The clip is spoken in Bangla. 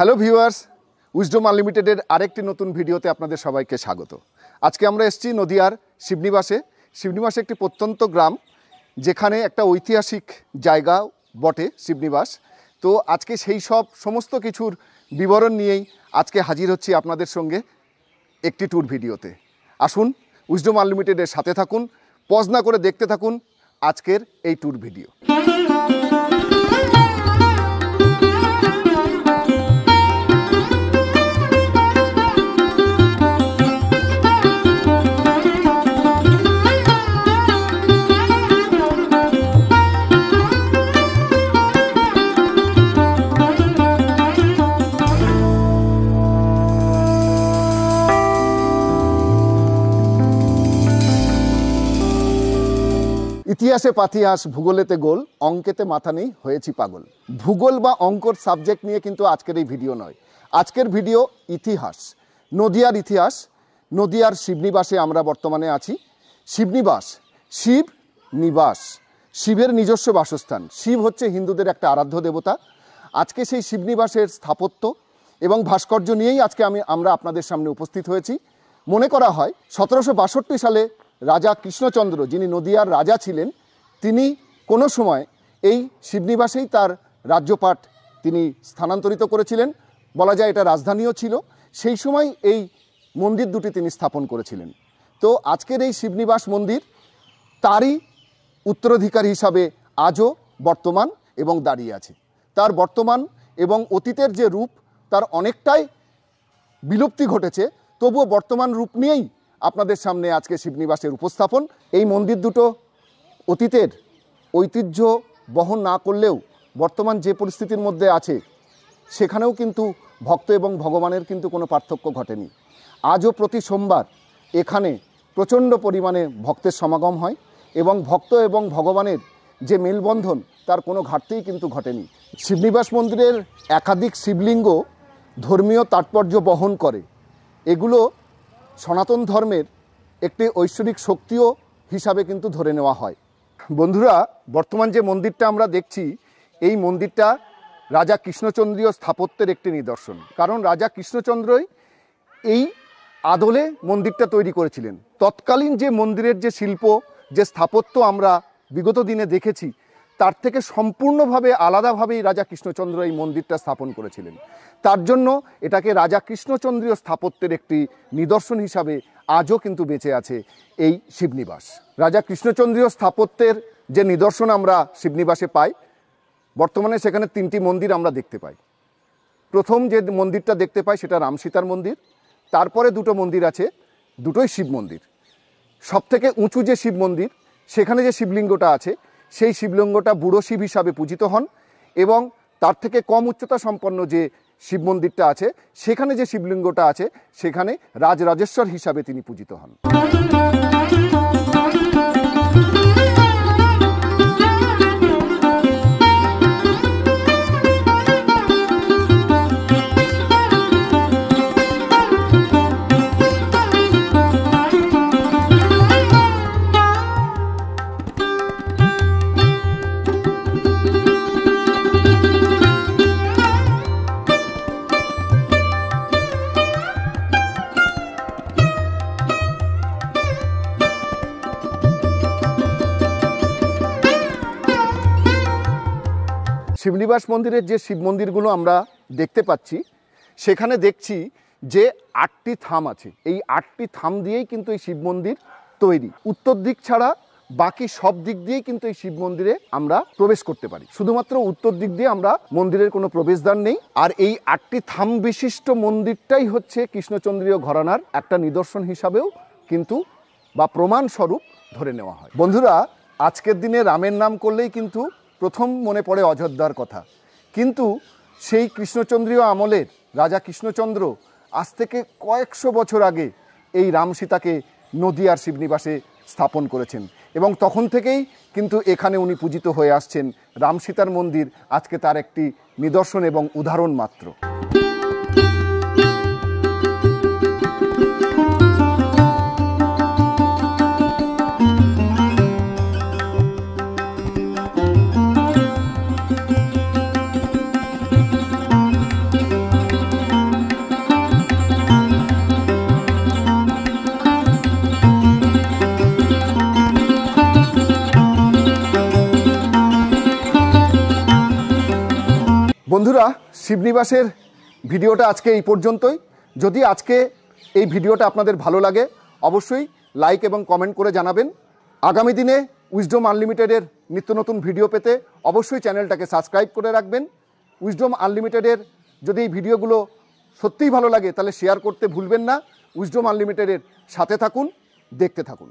হ্যালো ভিউয়ার্স, উইজডম আনলিমিটেডের আরেকটি নতুন ভিডিওতে আপনাদের সবাইকে স্বাগত। আজকে আমরা এসেছি নদিয়ার শিবনিবাসে। শিবনিবাসে একটি প্রত্যন্ত গ্রাম, যেখানে একটা ঐতিহাসিক জায়গা বটে শিবনিবাস। তো আজকে সেই সমস্ত কিছুর বিবরণ নিয়েই আজকে হাজির হচ্ছি আপনাদের সঙ্গে একটি ট্যুর ভিডিওতে। আসুন উইজডম আনলিমিটেডের সাথে থাকুন, পজ না করে দেখতে থাকুন আজকের এই ট্যুর ভিডিও। ইতিহাসে পাতিহাস, ভূগোলেতে গোল, অঙ্কেতে মাথা নেই, হয়েছি পাগল। ভূগোল বা অঙ্কর সাবজেক্ট নিয়ে কিন্তু আজকের এই ভিডিও নয়। আজকের ভিডিও ইতিহাস, নদিয়ার ইতিহাস। নদিয়ার শিবনিবাসে আমরা বর্তমানে আছি। শিবনিবাস, শিব নিবাস, শিবের নিজস্ব বাসস্থান। শিব হচ্ছে হিন্দুদের একটা আরাধ্য দেবতা। আজকে সেই শিবনিবাসের স্থাপত্য এবং ভাস্কর্য নিয়েই আজকে আমরা আপনাদের সামনে উপস্থিত হয়েছি। মনে করা হয় 1762 সালে রাজা কৃষ্ণচন্দ্র, যিনি নদিয়ার রাজা ছিলেন, তিনি কোনো সময় এই শিবনিবাসেই তার রাজ্যপাট তিনি স্থানান্তরিত করেছিলেন। বলা যায় এটা রাজধানীও ছিল। সেই সময় এই মন্দির দুটি তিনি স্থাপন করেছিলেন। তো আজকের এই শিবনিবাস মন্দির তারই উত্তরাধিকারী হিসাবে আজও বর্তমান এবং দাঁড়িয়ে আছে। তার বর্তমান এবং অতীতের যে রূপ, তার অনেকটাই বিলুপ্তি ঘটেছে, তবুও বর্তমান রূপ নিয়েই আপনাদের সামনে আজকে শিবনিবাসের উপস্থাপন। এই মন্দির দুটো অতীতের ঐতিহ্য বহন না করলেও বর্তমান যে পরিস্থিতির মধ্যে আছে, সেখানেও কিন্তু ভক্ত এবং ভগবানের কিন্তু কোনো পার্থক্য ঘটেনি। আজও প্রতি সোমবার এখানে প্রচণ্ড পরিমাণে ভক্তের সমাগম হয় এবং ভক্ত এবং ভগবানের যে মেলবন্ধন, তার কোনো ঘাটতিই কিন্তু ঘটেনি। শিবনিবাস মন্দিরের একাধিক শিবলিঙ্গ ধর্মীয় তাৎপর্য বহন করে। এগুলো সনাতন ধর্মের একটি ঐশ্বরিক শক্তিও হিসাবে কিন্তু ধরে নেওয়া হয়। বন্ধুরা, বর্তমান যে মন্দিরটা আমরা দেখছি, এই মন্দিরটা রাজা কৃষ্ণচন্দ্রীয় স্থাপত্যের একটি নিদর্শন। কারণ রাজা কৃষ্ণচন্দ্রই এই আদলে মন্দিরটা তৈরি করেছিলেন। তৎকালীন যে মন্দিরের যে শিল্প, যে স্থাপত্য আমরা বিগত দিনে দেখেছি, তার থেকে সম্পূর্ণভাবে আলাদাভাবেই রাজা কৃষ্ণচন্দ্র এই মন্দিরটা স্থাপন করেছিলেন। তার জন্য এটাকে রাজা কৃষ্ণচন্দ্রীয় স্থাপত্যের একটি নিদর্শন হিসাবে আজও কিন্তু বেঁচে আছে এই শিবনিবাস। রাজা কৃষ্ণচন্দ্রীয় স্থাপত্যের যে নিদর্শন আমরা শিবনিবাসে পাই, বর্তমানে সেখানে 3টি মন্দির আমরা দেখতে পাই। প্রথম যে মন্দিরটা দেখতে পাই সেটা রামসীতার মন্দির। তারপরে দুটো মন্দির আছে, দুটোই শিব মন্দির। সবথেকে উঁচু যে শিব মন্দির, সেখানে যে শিবলিঙ্গটা আছে, সেই শিবলিঙ্গটা বুড়ো শিব হিসাবে পূজিত হন। এবং তার থেকে কম উচ্চতা সম্পন্ন যে শিব মন্দিরটা আছে, সেখানে যে শিবলিঙ্গটা আছে, সেখানে রাজরাজেশ্বর হিসাবে তিনি পূজিত হন। শিবনিবাস মন্দিরের যে শিব মন্দিরগুলো আমরা দেখতে পাচ্ছি, সেখানে দেখছি যে 8টি থাম আছে। এই 8টি থাম দিয়েই কিন্তু এই শিব মন্দির তৈরি। উত্তর দিক ছাড়া বাকি সব দিক দিয়েই কিন্তু এই শিব মন্দিরে আমরা প্রবেশ করতে পারি। শুধুমাত্র উত্তর দিক দিয়ে আমরা মন্দিরের কোনো প্রবেশদ্বার নেই। আর এই 8টি থাম বিশিষ্ট মন্দিরটাই হচ্ছে কৃষ্ণচন্দ্রীয় ঘরানার একটা নিদর্শন হিসাবেও কিন্তু বা প্রমাণস্বরূপ ধরে নেওয়া হয়। বন্ধুরা, আজকের দিনে রামের নাম করলেই কিন্তু প্রথম মনে পড়ে অযোধ্যার কথা। কিন্তু সেই কৃষ্ণচন্দ্রীয় আমলের রাজা কৃষ্ণচন্দ্র আজ থেকে কয়েকশো বছর আগে এই রামসীতাকে নদিয়ার শিবনিবাসে স্থাপন করেছেন এবং তখন থেকেই কিন্তু এখানে উনি পূজিত হয়ে আসছেন। রামসীতার মন্দির আজকে তার একটি নিদর্শন এবং উদাহরণ মাত্র। বন্ধুরা, শিবনিবাসের ভিডিওটা আজকে এই পর্যন্তই। যদি আজকে এই ভিডিওটা আপনাদের ভালো লাগে অবশ্যই লাইক এবং কমেন্ট করে জানাবেন। আগামী দিনে উইজডম আনলিমিটেডের নিত্য নতুন ভিডিও পেতে অবশ্যই চ্যানেলটাকে সাবস্ক্রাইব করে রাখবেন। উইজডম আনলিমিটেডের যদি এই ভিডিওগুলো সত্যিই ভালো লাগে তাহলে শেয়ার করতে ভুলবেন না। উইজডম আনলিমিটেডের সাথে থাকুন, দেখতে থাকুন।